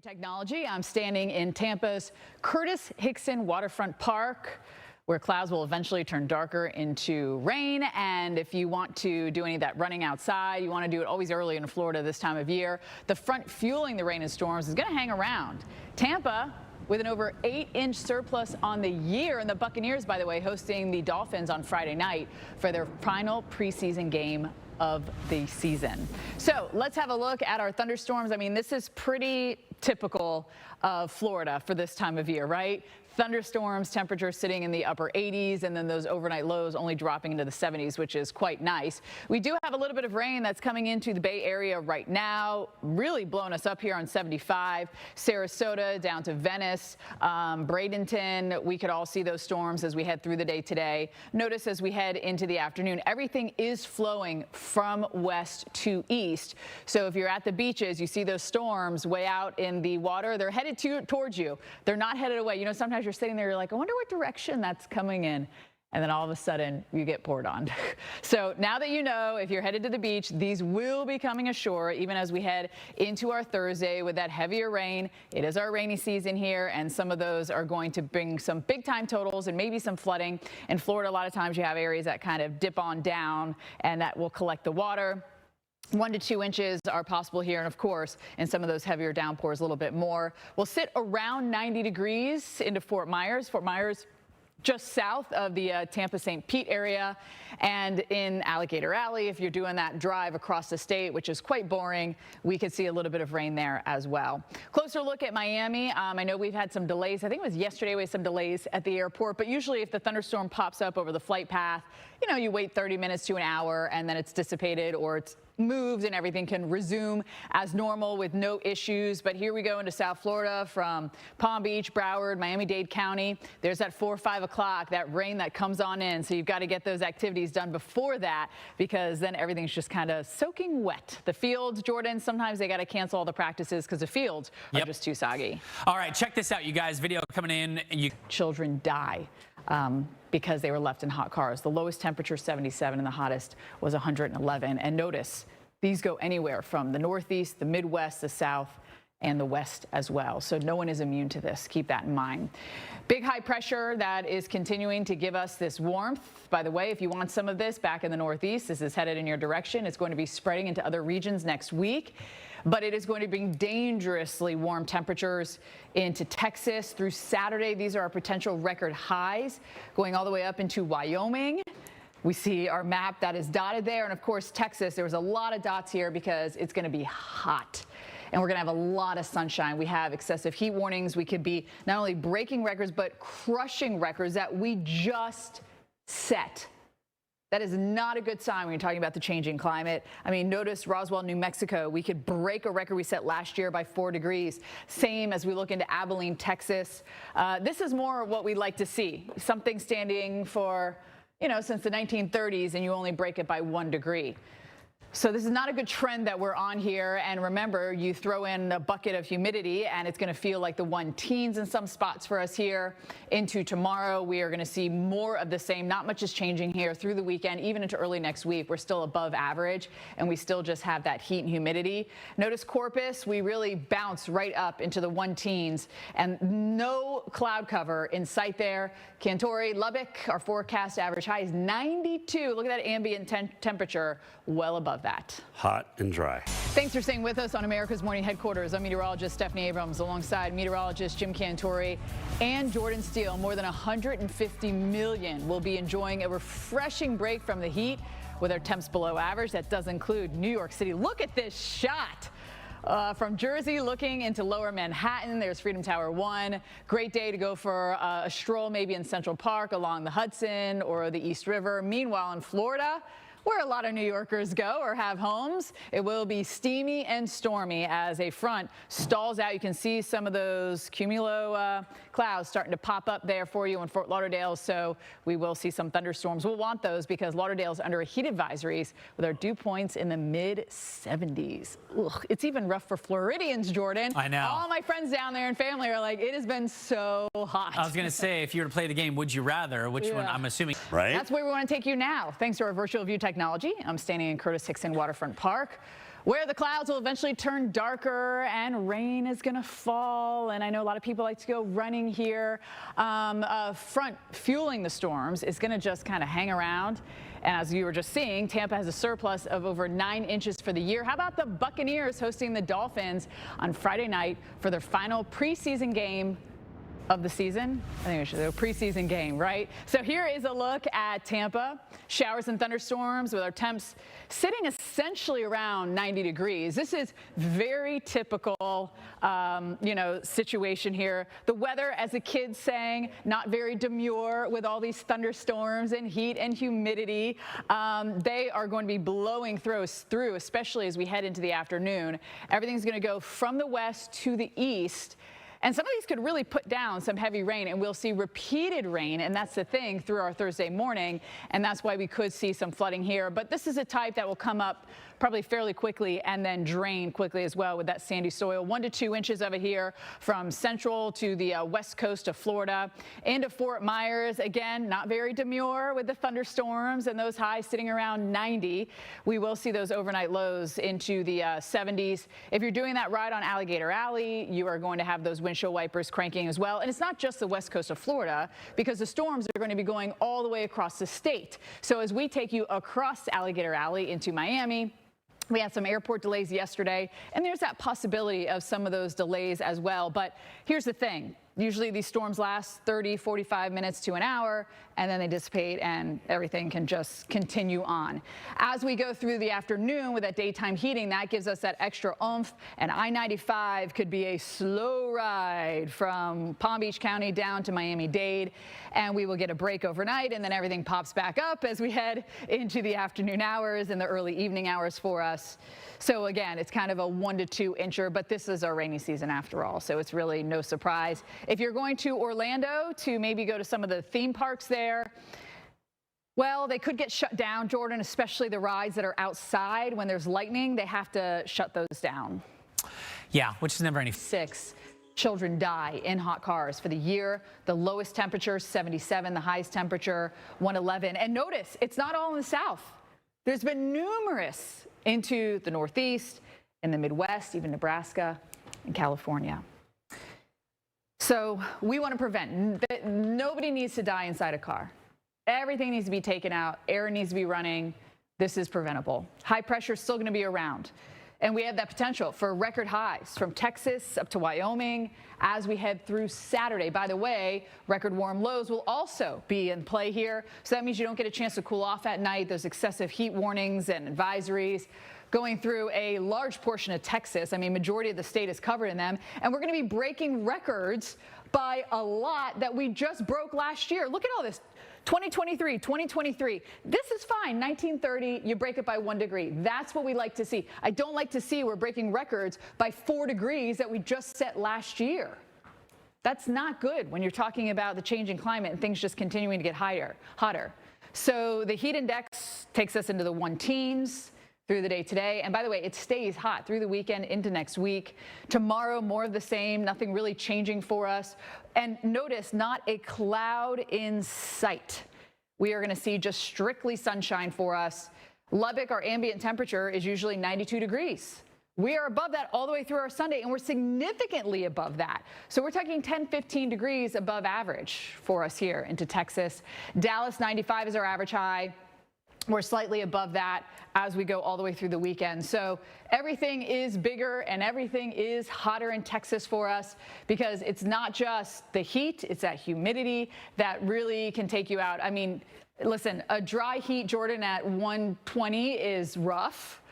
Technology. I'm standing in Tampa's Curtis Hickson Waterfront Park, where clouds will eventually turn darker into rain. And if you want to do any of that running outside, you want to do it always early in Florida this time of year. The front fueling the rain and storms is going to hang around. Tampa, with an over 8-inch surplus on the year, and the Buccaneers, by the way, hosting the Dolphins on Friday night for their final preseason game of the season. So let's have a look at our thunderstorms. I mean, this is pretty typical of Florida for this time of year, right? Thunderstorms, temperatures sitting in the upper 80s, and then those overnight lows only dropping into the 70s, which is quite nice. We do have a little bit of rain that's coming into the Bay Area right now, really blowing us up here on 75. Sarasota down to Venice, Bradenton, we could all see those storms as we head through the day today. Notice as we head into the afternoon, everything is flowing from west to east. So if you're at the beaches, you see those storms way out in the water, they're headed towards you. They're not headed away. You know, sometimes you're sitting there, you're like, I wonder what direction that's coming in. And then all of a sudden you get poured on. So now that you know, if you're headed to the beach, these will be coming ashore even as we head into our Thursday with that heavier rain. It is our rainy season here, and some of those are going to bring some big time totals and maybe some flooding. In Florida, a lot of times you have areas that kind of dip on down and that will collect the water. 1 to 2 inches are possible here, and of course, in some of those heavier downpours, a little bit more. We'll sit around 90 degrees into Fort Myers. Fort Myers just south of the Tampa-St. Pete area, and in Alligator Alley, if you're doing that drive across the state, which is quite boring, we could see a little bit of rain there as well. Closer look at Miami. I know we've had some delays. I think it was yesterday we had some delays at the airport, but usually if the thunderstorm pops up over the flight path, you know, you wait 30 minutes to an hour and then it's dissipated or it's moved and everything can resume as normal with no issues. But here we go into South Florida from Palm Beach, Broward, Miami-Dade County. There's that 4 or 5 o'clock, that rain that comes on in. So you've got to get those activities done before that, because then everything's just kind of soaking wet. The fields, Jordan, sometimes they got to cancel all the practices because the fields are just too soggy. All right, check this out, you guys. Video coming in. Children die because they were left in hot cars. The lowest temperature, 77, and the hottest was 111. And notice, these go anywhere from the Northeast, the Midwest, the South, and the West as well. So no one is immune to this. Keep that in mind. Big high pressure that is continuing to give us this warmth. By the way, if you want some of this back in the Northeast, this is headed in your direction. It's going to be spreading into other regions next week, but it is going to bring dangerously warm temperatures into Texas through Saturday. These are our potential record highs going all the way up into Wyoming. We see our map that is dotted there. And of course, Texas, there was a lot of dots here because it's going to be hot. And we're going to have a lot of sunshine. We have excessive heat warnings. We could be not only breaking records, but crushing records that we just set. That is not a good sign when you're talking about the changing climate. I mean, notice Roswell, New Mexico. We could break a record we set last year by 4 degrees. Same as we look into Abilene, Texas. This is more what we like to see. Something standing for, you know, since the 1930s, and you only break it by 1 degree. So this is not a good trend that we're on here. And remember, you throw in a bucket of humidity and it's going to feel like the 1-teens in some spots for us here. Into tomorrow, we are going to see more of the same. Not much is changing here through the weekend, even into early next week. We're still above average, and we still just have that heat and humidity. Notice Corpus, we really bounce right up into the 1-teens, and no cloud cover in sight there. Cantori, Lubbock, our forecast average high is 92. Look at that ambient temperature, well above that. Hot and dry. Thanks for staying with us on America's Morning Headquarters. I'm meteorologist Stephanie Abrams alongside meteorologist Jim Cantori and Jordan Steele. More than 150 million will be enjoying a refreshing break from the heat with our temps below average. That does include New York City. Look at this shot. From Jersey looking into lower Manhattan, there's Freedom Tower 1. Great day to go for a stroll maybe in Central Park along the Hudson or the East River. Meanwhile, in Florida, where a lot of New Yorkers go or have homes, it will be steamy and stormy as a front stalls out. You can see some of those cumulo clouds starting to pop up there for you in Fort Lauderdale, so we will see some thunderstorms. We'll want those because Lauderdale's under a heat advisories with our dew points in the mid-70s. Ugh, it's even rough for Floridians, Jordan. I know. All my friends down there and family are like, it has been so hot. I was going to say, if you were to play the game, would you rather? Which one, I'm assuming. Right? That's where we want to take you now. Thanks to our virtual view technology. I'm standing in Curtis Hickson Waterfront Park, where the clouds will eventually turn darker and rain is going to fall. And I know a lot of people like to go running here. A front fueling the storms is going to just kind of hang around. And as you were just seeing, Tampa has a surplus of over 9 inches for the year. How about the Buccaneers hosting the Dolphins on Friday night for their final preseason game of the season? I think we should do a preseason game, right? So here is a look at Tampa. Showers and thunderstorms with our temps sitting essentially around 90 degrees. This is very typical, situation here. The weather, as the kids sang, not very demure with all these thunderstorms and heat and humidity. They are going to be blowing through, especially as we head into the afternoon. Everything's going to go from the west to the east. And some of these could really put down some heavy rain, and we'll see repeated rain, and that's the thing, through our Thursday morning, and that's why we could see some flooding here. But this is a type that will come up probably fairly quickly and then drain quickly as well with that sandy soil. 1 to 2 inches of it here from central to the west coast of Florida. Into Fort Myers, again, not very demure with the thunderstorms and those highs sitting around 90. We will see those overnight lows into the 70s. If you're doing that ride on Alligator Alley, you are going to have those windshield wipers cranking as well. And it's not just the west coast of Florida, because the storms are going to be going all the way across the state. So as we take you across Alligator Alley into Miami, we had some airport delays yesterday, and there's that possibility of some of those delays as well. But here's the thing. Usually these storms last 30, 45 minutes to an hour, and then they dissipate and everything can just continue on. As we go through the afternoon with that daytime heating, that gives us that extra oomph, and I-95 could be a slow ride from Palm Beach County down to Miami-Dade, and we will get a break overnight, and then everything pops back up as we head into the afternoon hours and the early evening hours for us. So again, it's kind of a 1 to 2 incher, but this is our rainy season after all, so it's really no surprise. If you're going to Orlando to maybe go to some of the theme parks there, well, they could get shut down, Jordan, especially the rides that are outside. When there's lightning, they have to shut those down. Yeah, which is never any. 6 children die in hot cars for the year. The lowest temperature, 77. The highest temperature, 111. And notice, it's not all in the south. There's been numerous into the Northeast, in the Midwest, even Nebraska and California. So we want to prevent. Nobody needs to die inside a car. Everything needs to be taken out. Air needs to be running. This is preventable. High pressure is still going to be around. And we have that potential for record highs from Texas up to Wyoming as we head through Saturday. By the way, record warm lows will also be in play here. So that means you don't get a chance to cool off at night. Those excessive heat warnings and advisories going through a large portion of Texas. I mean, majority of the state is covered in them. And we're going to be breaking records by a lot that we just broke last year. Look at all this. 2023, 2023. This is fine. 1930, you break it by 1 degree. That's what we like to see. I don't like to see we're breaking records by 4 degrees that we just set last year. That's not good when you're talking about the changing climate and things just continuing to get hotter. So the heat index takes us into the 1-teens through the day today. And by the way, it stays hot through the weekend into next week. Tomorrow, more of the same, nothing really changing for us. And notice, not a cloud in sight. We are going to see just strictly sunshine for us. Lubbock, our ambient temperature is usually 92 degrees. We are above that all the way through our Sunday, and we're significantly above that. So we're talking 10, 15 degrees above average for us here into Texas. Dallas, 95 is our average high. We're slightly above that as we go all the way through the weekend. So everything is bigger and everything is hotter in Texas for us, because it's not just the heat, it's that humidity that really can take you out. I mean, listen, a dry heat, Jordan, at 120 is rough,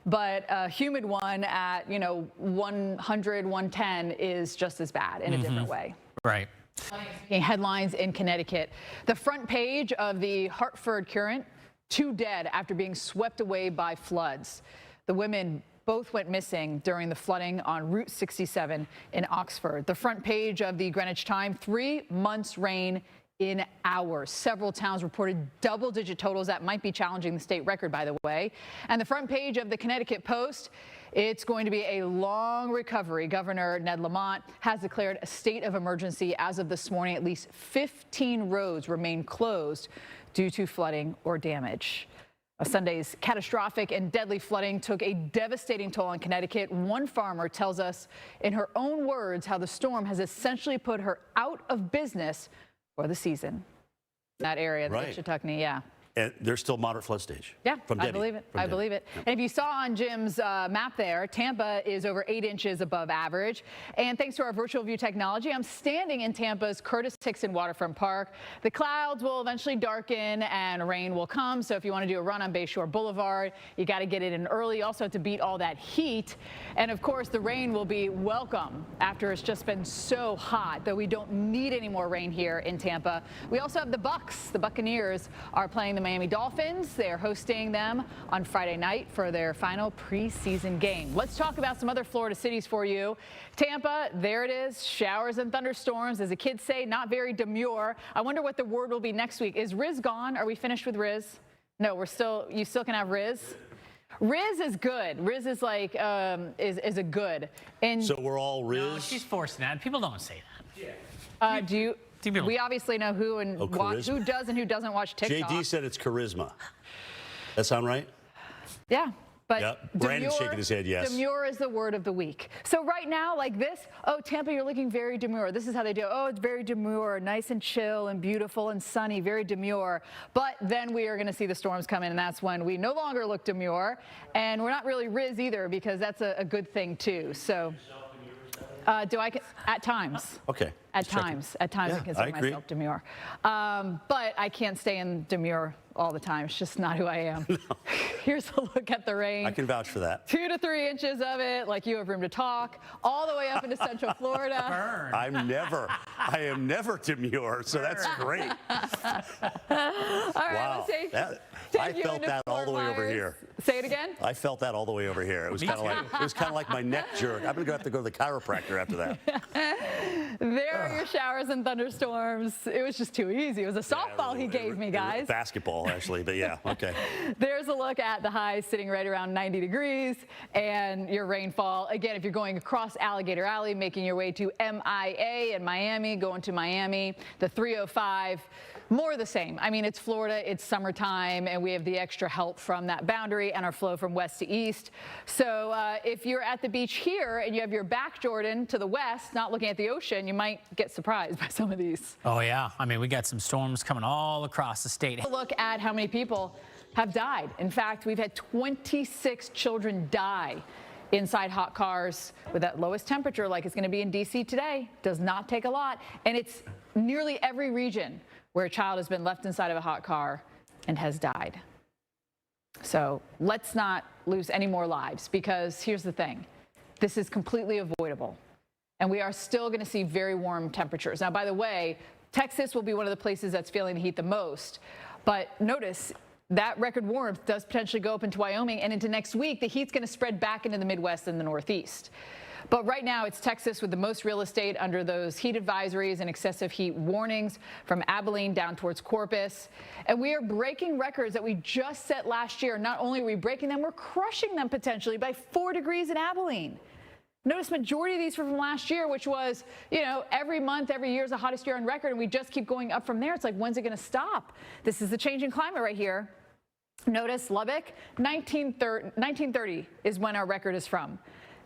but a humid one at, 100, 110 is just as bad in a different way. Right. Headlines in Connecticut. The front page of the Hartford Courant, 2 dead after being swept away by floods. The women both went missing during the flooding on Route 67 in Oxford. The front page of the Greenwich Time, 3 months rain in hours. Several towns reported double-digit totals. That might be challenging the state record, by the way. And the front page of the Connecticut Post, it's going to be a long recovery. Governor Ned Lamont has declared a state of emergency as of this morning. At least 15 roads remain closed due to flooding or damage. Sunday's catastrophic and deadly flooding took a devastating toll on Connecticut. One farmer tells us in her own words how the storm has essentially put her out of business for the season. That area, the Wichita, yeah. And they're still moderate flood stage. Yeah, from I believe it. I believe it. And if you saw on Jim's map there, Tampa is over 8 inches above average. And thanks to our virtual view technology, I'm standing in Tampa's Curtis Hickson Waterfront Park. The clouds will eventually darken and rain will come. So if you want to do a run on Bayshore Boulevard, you got to get it in early. You also have to beat all that heat. And of course, the rain will be welcome after it's just been so hot, though we don't need any more rain here in Tampa. We also have the Bucks. The Buccaneers are playing the Miami Dolphins. They're hosting them on Friday night for their final preseason game. Let's talk about some other Florida cities for you. Tampa, there it is, showers and thunderstorms. As the kids say, not very demure. I wonder what the word will be next week. Is Riz gone? Are we finished with Riz? No, you still can have Riz. Riz is good. Riz is like, is a good. And so we're all Riz? No, she's forcing that. People don't say that. We obviously know who and who does and who doesn't watch TikTok. JD said it's charisma. That sound right? Yeah. But yep. Brandon's shaking his head, yes. Demure is the word of the week. So right now, like this, oh, Tampa, you're looking very demure. This is how they do. Oh, it's very demure, nice and chill and beautiful and sunny, very demure. But then we are going to see the storms come in, and that's when we no longer look demure. And we're not really Riz either, because that's a good thing, too. So at times. Okay. At times I consider myself demure. But I can't stay in demure all the time. It's just not who I am. No. Here's a look at the rain. I can vouch for that. 2 to 3 inches of it, like you have room to talk, all the way up into Central Florida. Burn. I am never demure, so that's great. All right, wow. I felt that all the way over here. Say it again. I felt that all the way over here. It was kind of like my neck jerk. I'm gonna have to go to the chiropractor after that. There are your showers and thunderstorms. It was just too easy. It was a softball he gave me, guys. Basketball, actually, but yeah, okay. There's a look at the highs sitting right around 90 degrees and your rainfall. Again, if you're going across Alligator Alley, making your way to MIA in Miami, going to Miami, the 305, more the same. I mean, it's Florida, it's summertime, and we have the extra help from that boundary and our flow from west to east. So if you're at the beach here and you have your back, Jordan, to the west, not looking at the ocean, you might get surprised by some of these. Oh, yeah. I mean, we got some storms coming all across the state. Look at how many people have died. In fact, we've had 26 children die inside hot cars with that lowest temperature, like it's going to be in D.C. today. Does not take a lot. And it's nearly every region where a child has been left inside of a hot car and has died. So let's not lose any more lives, because here's the thing. This is completely avoidable. And we are still going to see very warm temperatures. Now, by the way, Texas will be one of the places that's feeling the heat the most. But notice that record warmth does potentially go up into Wyoming, and into next week, the heat's going to spread back into the Midwest and the Northeast. But right now, it's Texas with the most real estate under those heat advisories and excessive heat warnings, from Abilene down towards Corpus. And we are breaking records that we just set last year. Not only are we breaking them, we're crushing them potentially by 4 degrees in Abilene. Notice majority of these were from last year, which was, every month, every year is the hottest year on record, and we just keep going up from there. It's like, when's it going to stop? This is the changing climate right here. Notice Lubbock, 1930 is when our record is from.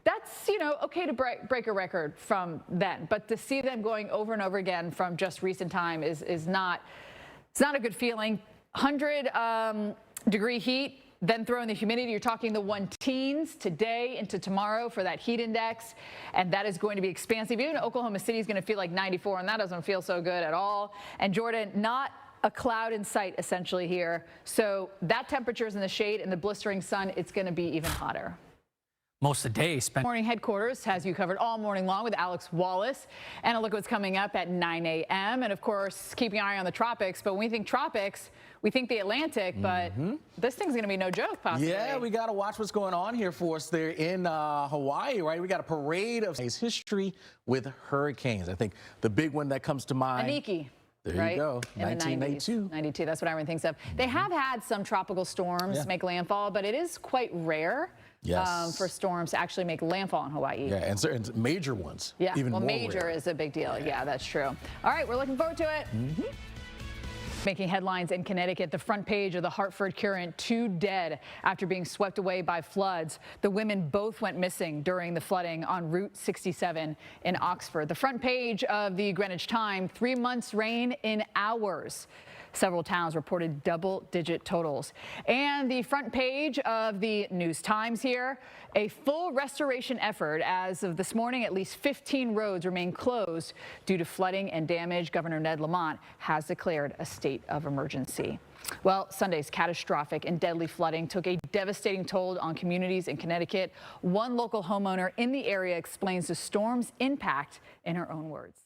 That's, okay to break a record from then, but to see them going over and over again from just recent time is not, it's not a good feeling. 100-degree heat, then throw in the humidity. You're talking the 110s today into tomorrow for that heat index, and that is going to be expansive. Even Oklahoma City is going to feel like 94, and that doesn't feel so good at all. And Jordan, not a cloud in sight essentially here. So that temperature is in the shade, and the blistering sun, it's going to be even hotter. Most of the day spent. Morning headquarters has you covered all morning long with Alex Wallace. And a look at what's coming up at 9 a.m. And of course, keeping an eye on the tropics. But when we think tropics, we think the Atlantic. But this thing's going to be no joke, possibly. Yeah, we got to watch what's going on here for us there in Hawaii, right? We got a parade of history with hurricanes. I think the big one that comes to mind. Aniki. There you go, 1982. 92, that's what everyone thinks of. They have had some tropical storms make landfall, but it is quite rare for storms to actually make landfall in Hawaii. Yeah, and certain major ones. Yeah, even well, more major rare. is a big deal. Yeah, that's true. All right, we're looking forward to it. Making headlines in Connecticut, the front page of the Hartford Courant, 2 dead after being swept away by floods. The women both went missing during the flooding on Route 67 in Oxford. The front page of the Greenwich Time, 3 months rain in hours. Several towns reported double-digit totals. And the front page of the News Times here, a full restoration effort. As of this morning, at least 15 roads remain closed due to flooding and damage. Governor Ned Lamont has declared a state of emergency. Well, Sunday's catastrophic and deadly flooding took a devastating toll on communities in Connecticut. One local homeowner in the area explains the storm's impact in her own words.